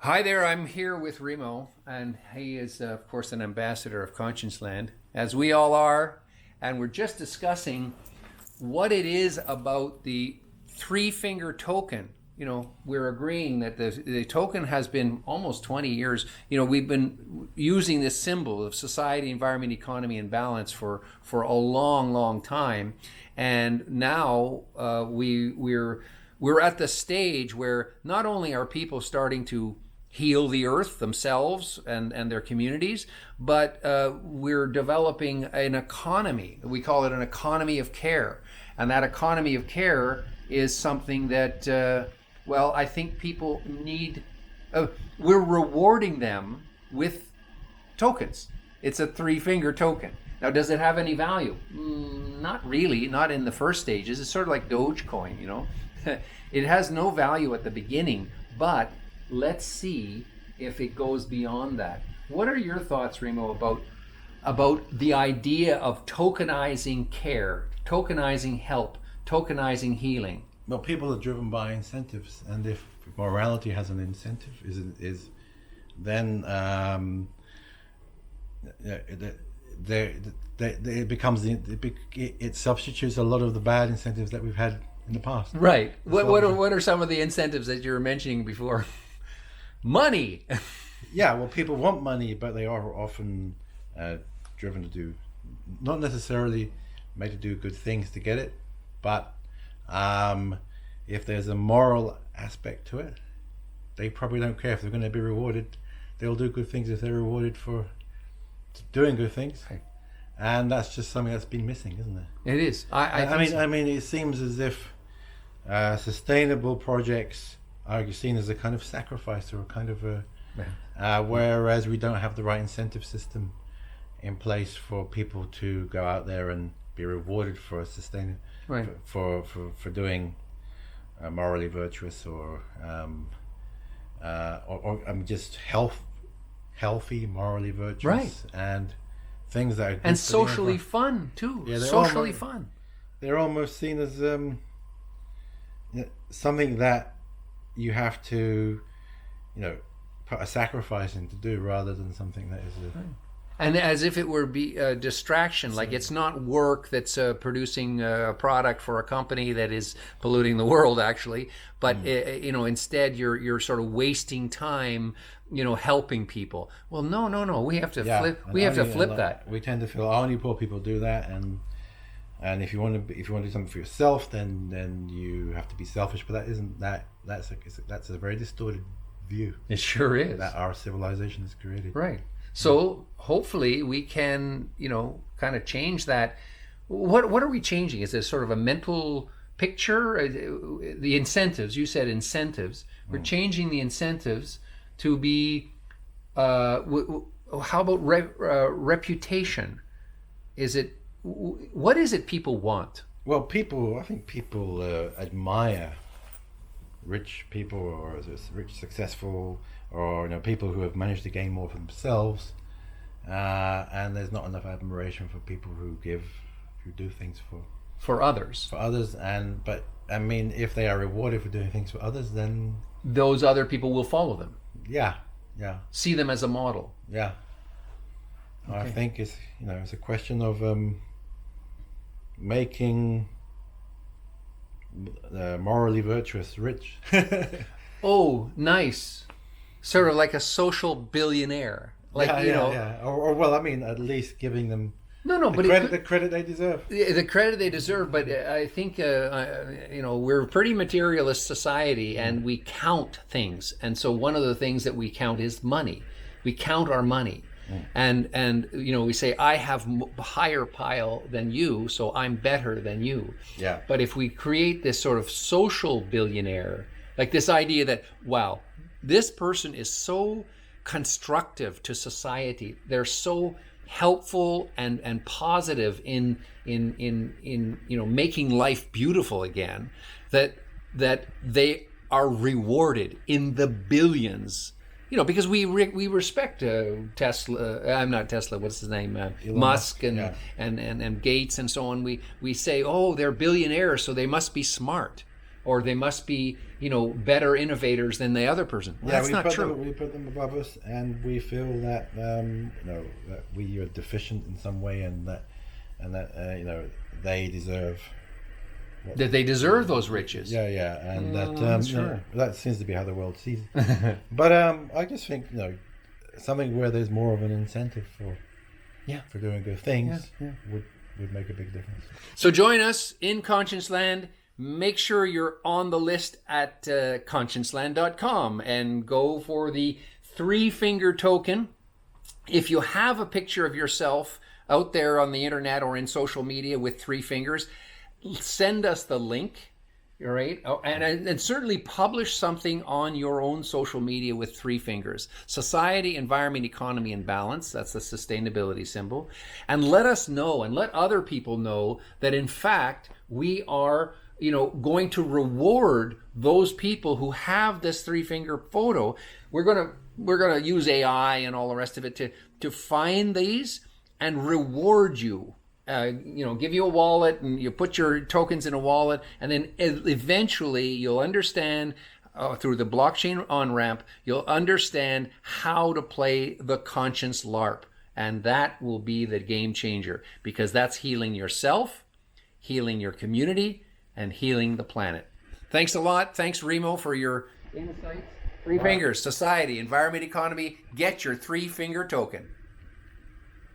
Hi there, I'm here with Remo, and he is, of course, an ambassador of ConscienceLAND, as we all are, and we're just discussing what it is about the three-finger token. You know, we're agreeing that the token has been almost 20 years. You know, we've been using this symbol of society, environment, economy, and balance for a long, long time, and now we're at the stage where not only are people starting to heal the earth themselves and their communities, but we're developing an economy. We call it an economy of care. And that economy of care is something that, well, I think people need. We're rewarding them with tokens. It's a three-finger token. Now, does it have any value? Not really, not in the first stages. It's sort of like Dogecoin, you know. It has no value at the beginning, but let's see if it goes beyond that. What are your thoughts, Remo, about the idea of tokenizing care, tokenizing help, tokenizing healing? Well, people are driven by incentives, and if morality has an incentive, then it substitutes a lot of the bad incentives that we've had in the past. Right. What are some of the incentives that you were mentioning before? Money. Yeah, well, people want money, but they are often driven to do, not necessarily made to do good things to get it, but if there's a moral aspect to it, they probably don't care if they're going to be rewarded. They'll do good things if they're rewarded for doing good things. Right. And that's just something that's been missing, isn't it? It is. I mean, it seems as if sustainable projects are seen as a kind of sacrifice or a kind of whereas we don't have the right incentive system in place for people to go out there and be rewarded for sustaining, right, for doing morally virtuous or just healthy, morally virtuous, right, and things that are good and socially fun too. Yeah, socially fun. They're almost seen as something that you have to, put a sacrifice in to do, rather than something that is right. And as if it were a distraction, like it's not work that's producing a product for a company that is polluting the world, actually, but instead you're sort of wasting time, helping people. Well, no, we have to flip. We have to flip that. We tend to feel only poor people do that, and if you want to do something for yourself, then you have to be selfish. But that isn't that. That's a very distorted view. It sure is. That our civilization has created. Right. So hopefully we can, kind of change that. What are we changing? Is it sort of a mental picture? The incentives, you said incentives. We're changing the incentives to be, how about reputation? What is it people want? Well, I think people admire rich people, or rich, successful, or people who have managed to gain more for themselves, and there's not enough admiration for people who do things for others. But I mean, if they are rewarded for doing things for others, then those other people will follow them. Yeah. See them as a model. Yeah. Okay. I think it's a question of making morally virtuous rich. Oh, nice. Sort of like a social billionaire, or well, I mean, at least giving them the credit they deserve. The credit they deserve, but I think we're a pretty materialist society, and we count things, and so one of the things that we count is money. We count our money, and we say, I have a higher pile than you, so I'm better than you. Yeah. But if we create this sort of social billionaire, like this idea that, wow, this person is so constructive to society, they're so helpful and positive in making life beautiful again, that they are rewarded in the billions, because we respect Tesla. I'm not Tesla. What's his name? Musk and Gates and so on. We say, oh, they're billionaires, so they must be smart. Yeah. they must be, better innovators than the other person. Well, that's not true. We put them above us, and we feel that that we are deficient in some way, and that they deserve. That they deserve those riches. Yeah, and sure. That seems to be how the world sees it. But I just think something where there's more of an incentive for doing good things would make a big difference. So join us in ConscienceLAND. Make sure you're on the list at ConscienceLAND.com and go for the 3-finger token. If you have a picture of yourself out there on the internet or in social media with 3 fingers, send us the link, all right? Oh, and certainly publish something on your own social media with 3 fingers. Society, environment, economy, and balance. That's the sustainability symbol. And let us know, and let other people know, that in fact we are going to reward those people who have this 3-finger photo. We're gonna use AI and all the rest of it to find these and reward you. Give you a wallet, and you put your tokens in a wallet, and then eventually you'll understand through the blockchain on-ramp, you'll understand how to play the conscience LARP. And that will be the game changer, because that's healing yourself, healing your community, and healing the planet. Thanks a lot. Thanks, Remo, for your insights. 3 fingers, society, environment, economy. Get your 3-finger token.